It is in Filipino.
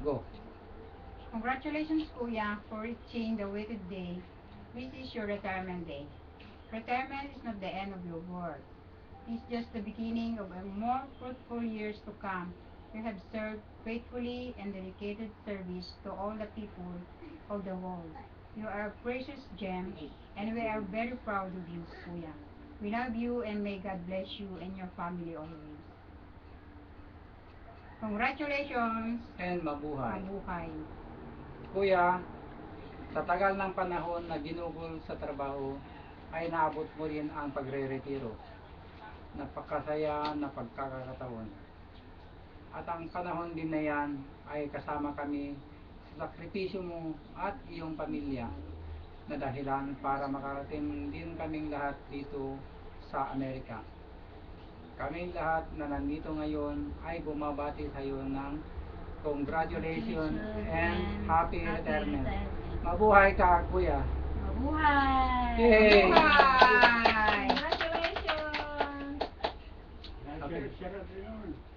Go. Congratulations, Kuya, for reaching the waited day. This is your retirement day. Retirement is not the end of your work. It's just the beginning of a more fruitful years to come. You have served faithfully and dedicated service to all the people of the world. You are a precious gem, and we are very proud of you, Kuya. We love you, and may God bless you and your family always. Congratulations! And mabuhay. Mabuhay. Kuya, sa tagal ng panahon na ginugol sa trabaho, ay naabot mo rin ang pagre-retiro. Napakasaya na pagkakataon. At ang panahon din na yan ay kasama kami sa sakripisyo mo at iyong pamilya na dahilan para makarating din kaming lahat dito sa Amerika. Kaming lahat na nandito ngayon ay bumabati sa iyo ng congratulations and happy retirement. Mabuhay ka, Kuya. Mabuhay! Yay! Mabuhay! Congratulations! Okay.